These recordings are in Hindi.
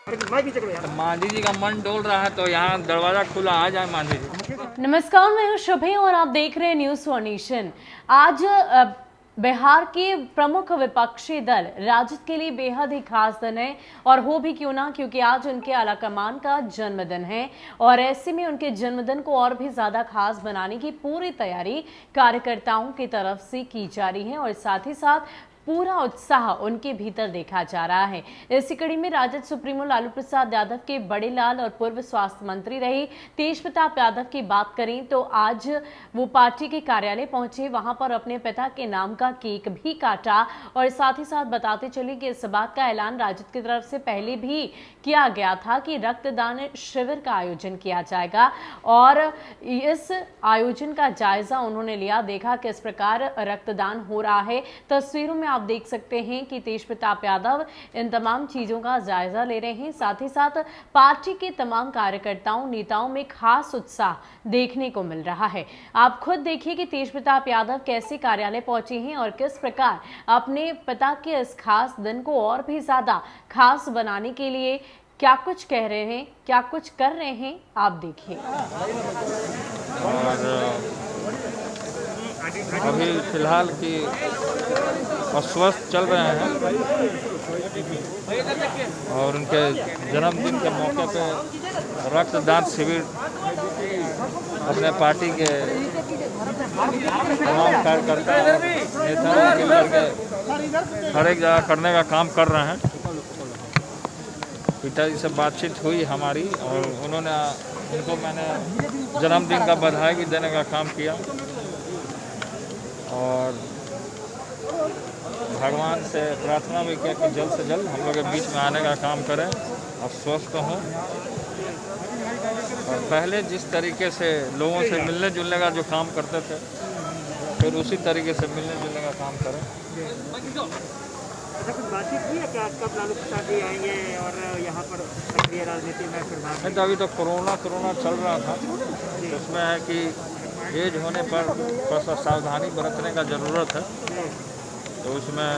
मांझी जी का मन डोल रहा है तो यहाँ दरवाजा खुला, आ जाए मांझी जी। नमस्कार, मैं हूं शुभे और आप देख रहे हैं न्यूज़ वन नेशन। आज बिहार के प्रमुख विपक्षी दल राजद के लिए बेहद ही खास दिन है, और हो भी क्यों ना, क्योंकि आज उनके आलाकमान का जन्मदिन है और ऐसे में उनके जन्मदिन को और भी ज्यादा खास बनाने की पूरी तैयारी कार्यकर्ताओं की तरफ से की जा रही है और साथ ही साथ पूरा उत्साह उनके भीतर देखा जा रहा है। इसी कड़ी में राजद सुप्रीमो लालू प्रसाद यादव के बड़े लाल और पूर्व स्वास्थ्य मंत्री रहे तेज प्रताप यादव की बात करें तो आज वो पार्टी के कार्यालय पहुंचे, वहां पर अपने पिता के नाम का केक भी काटा और साथ ही साथ बताते चले कि इस बात का ऐलान राजद की तरफ से पहले भी किया गया था कि रक्तदान शिविर का आयोजन किया जाएगा और इस आयोजन का जायजा उन्होंने लिया, देखा किस प्रकार रक्तदान हो रहा है। तस्वीरों में आप देख सकते हैं कि तेज प्रताप यादव इन तमाम चीजों का जायजा ले रहे हैं। साथ ही साथ पार्टी के तमाम कार्यकर्ताओं नेताओं में खास उत्साह देखने को मिल रहा है। आप खुद देखिए कि तेज प्रताप यादव कैसे कार्यालय पहुंचे हैं और किस प्रकार अपने पिता के इस खास दिन को और भी ज्यादा खास बनाने के लिए क्या कुछ कह रहे हैं, क्या कुछ कर रहे हैं, आप देखिए। अभी फिलहाल की अस्वस्थ चल रहे हैं और उनके जन्मदिन के मौके पे रक्तदान शिविर अपने पार्टी के तमाम कार्यकर्ता नेताओं के करके हर एक जगह करने का काम कर रहे हैं। पिताजी से बातचीत हुई हमारी और उन्होंने उनको मैंने जन्मदिन का बधाई भी देने का काम किया और भगवान से प्रार्थना भी किया कि जल्द से जल्द हम लोग के बीच में आने का काम करें और स्वस्थ हों और पहले जिस तरीके से लोगों से मिलने जुलने का जो काम करते थे फिर उसी तरीके से मिलने जुलने का काम करें। कुछ बातचीत हुई है क्या? कब लालू प्रसाद जी आएंगे और यहाँ पर सक्रिय राजनीति में फिर नहीं तो अभी तो कोरोना चल रहा था, इसमें है कि एज होने पर थोड़ा सा सावधानी बरतने का ज़रूरत है, तो उसमें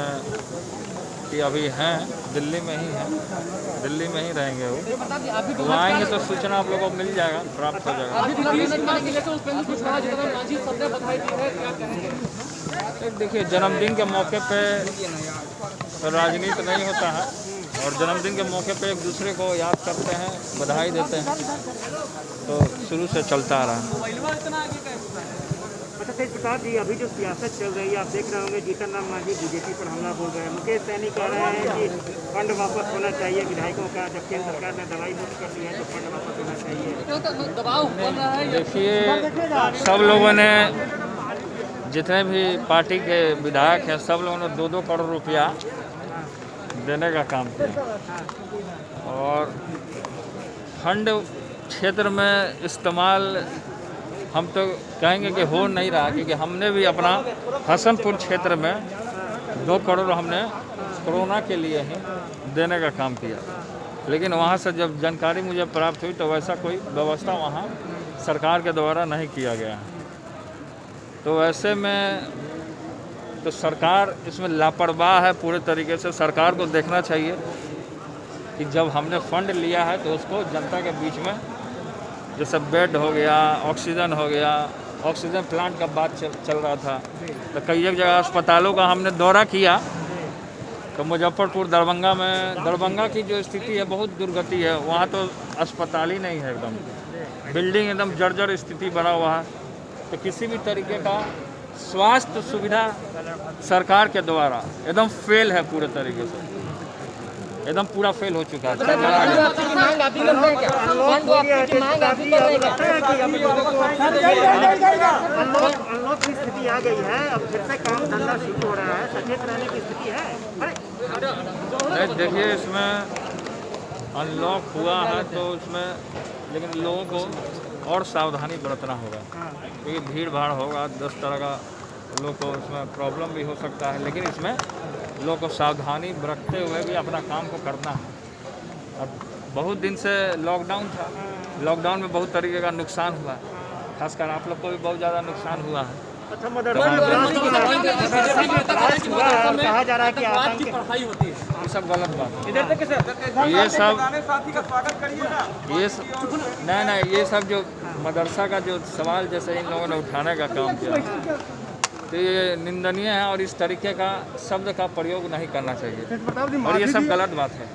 कि अभी हैं दिल्ली में ही हैं, दिल्ली में ही रहेंगे वो आएंगे तो सूचना आप लोगों को मिल जाएगा, प्राप्त हो जाएगा। देखिए जन्मदिन के मौके पे राजनीति नहीं होता है और जन्मदिन के मौके पे एक दूसरे को याद करते हैं, बधाई देते हैं, तो शुरू से चलता आ रहा है। अच्छा तेज प्रताप जी, अभी जो सियासत चल रही है आप देख रहे होंगे, जीतन राम मांझी बीजेपी पर हमला बोल रहे हैं, मुकेश सहनी कह रहे हैं कि फंड वापस होना चाहिए विधायकों का, जब केंद्र सरकार ने दवाई मुक्त कर दी है तो फंड वापस होना चाहिए। देखिए सब लोगों ने, जितने भी पार्टी के विधायक हैं, सब लोगों ने 2-2 करोड़ रुपया देने का काम किया और फंड क्षेत्र में इस्तेमाल हम तो कहेंगे कि हो नहीं रहा, क्योंकि हमने भी अपना हसनपुर क्षेत्र में 2 करोड़ हमने कोरोना के लिए ही देने का काम किया, लेकिन वहाँ से जब जानकारी मुझे प्राप्त हुई तो वैसा कोई व्यवस्था वहाँ सरकार के द्वारा नहीं किया गया है। तो ऐसे में तो सरकार इसमें लापरवाह है पूरे तरीके से। सरकार को देखना चाहिए कि जब हमने फंड लिया है तो उसको जनता के बीच में, जैसे बेड हो गया, ऑक्सीजन हो गया, ऑक्सीजन प्लांट का बात चल रहा था, तो कई एक जगह अस्पतालों का हमने दौरा किया तो मुजफ्फरपुर दरभंगा की जो स्थिति है बहुत दुर्गति है, वहाँ तो अस्पताल ही नहीं है, एकदम बिल्डिंग एकदम जर्जर स्थिति बना हुआ है। तो किसी भी तरीके का स्वास्थ्य सुविधा सरकार के द्वारा एकदम फेल है, पूरे तरीके से एकदम पूरा फेल हो चुका है। अनलॉक की स्थिति आ गई है, अब फिर से काम धंधा शुरू हो रहा है, सचेत रहने की स्थिति है। देखिए इसमें अनलॉक हुआ है तो उसमें, लेकिन लोगों को और सावधानी बरतना होगा, क्योंकि भीड़ भाड़ होगा, 10 तरह का लोग को उसमें प्रॉब्लम भी हो सकता है, लेकिन इसमें लोगों को सावधानी बरतते हुए भी अपना काम को करना है। अब बहुत दिन से लॉकडाउन था, लॉकडाउन में बहुत तरीके का नुकसान हुआ है, खासकर आप लोग को भी बहुत ज़्यादा नुकसान हुआ है। अच्छा कहा जा रहा है कि सब गलत बात है। इधर तक सर ये सब साथी का स्वागत करिए ना। नहीं ये सब जो मदरसा का जो सवाल जैसे इन लोगों ने उठाने का काम किया तो ये निंदनीय है और इस तरीके का शब्द का प्रयोग नहीं करना चाहिए और ये सब गलत बात है।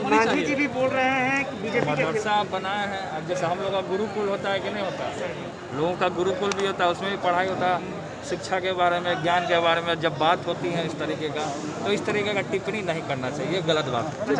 मांझी जी भी बोल रहे हैं कि बीजेपी के मदरसा बनाए हैं, अब जैसे हम लोग का गुरुकुल होता है कि नहीं होता, लोगों का गुरुकुल भी होता है, उसमें भी पढ़ाई होता है, शिक्षा के बारे में, ज्ञान के बारे में जब बात होती है इस तरीके का, तो इस तरीके का टिप्पणी नहीं करना चाहिए, ये गलत बात है।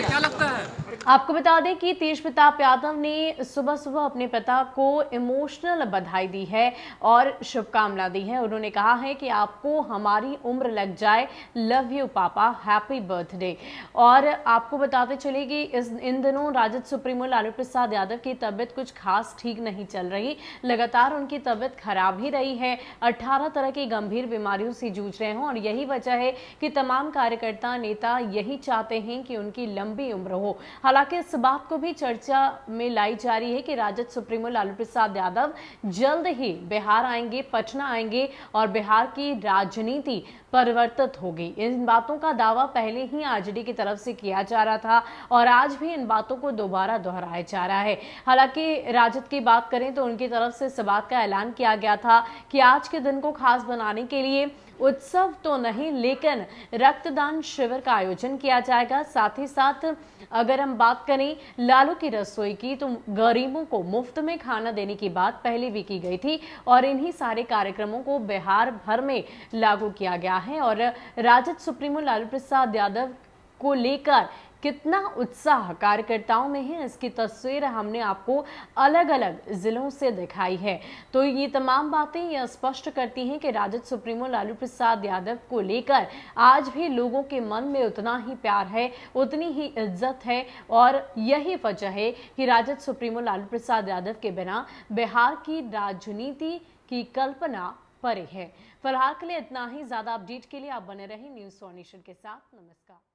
क्या लगता है? आपको बता दें कि तेज प्रताप यादव ने सुबह सुबह अपने पिता को इमोशनल बधाई दी है और शुभकामना दी है। उन्होंने कहा है कि आपको हमारी उम्र लग जाए, लव यू पापा, हैप्पी बर्थडे। और आपको बताते चले कि इन दिनों राजद सुप्रीमो लालू प्रसाद यादव की तबीयत कुछ खास ठीक नहीं चल रही, लगातार उनकी तबीयत खराब ही रही है। 18 तरह की गंभीर बीमारियों से जूझ रहे हैं और यही वजह है कि तमाम कार्यकर्ता नेता यही चाहते हैं कि उनकी लंबी उम्र हो। हालांकि इस बात को भी चर्चा में लाई जा रही है कि राजद सुप्रीमो लालू प्रसाद यादव जल्द ही बिहार आएंगे, पटना आएंगे और बिहार की राजनीति परिवर्तित होगी। इन बातों का दावा पहले ही आरजेडी की तरफ से किया जा रहा था और आज भी इन बातों को दोबारा दोहराया जा रहा है। हालांकि राजद की बात करें तो उनकी तरफ से इस बात का ऐलान किया गया था कि आज के दिन को खास बनाने के लिए उत्सव तो नहीं लेकिन रक्तदान शिविर का आयोजन किया जाएगा। साथ ही साथ अगर हम बात करें लालू की रसोई की तो गरीबों को मुफ्त में खाना देने की बात पहले भी की गई थी और इन्हीं सारे कार्यक्रमों को बिहार भर में लागू किया गया है। और राजद सुप्रीमो लालू प्रसाद यादव को लेकर कितना उत्साह कार्यकर्ताओं में है, इसकी तस्वीर हमने आपको अलग अलग जिलों से दिखाई है। तो ये तमाम बातें यह स्पष्ट करती हैं कि राजद सुप्रीमो लालू प्रसाद यादव को लेकर आज भी लोगों के मन में उतना ही प्यार है, उतनी ही इज्जत है और यही वजह है कि राजद सुप्रीमो लालू प्रसाद यादव के बिना बिहार की राजनीति की कल्पना परे है। फिलहाल के लिए इतना ही। ज्यादा अपडेट के लिए आप बने रहें न्यूज़ 4 नेशन के साथ। नमस्कार।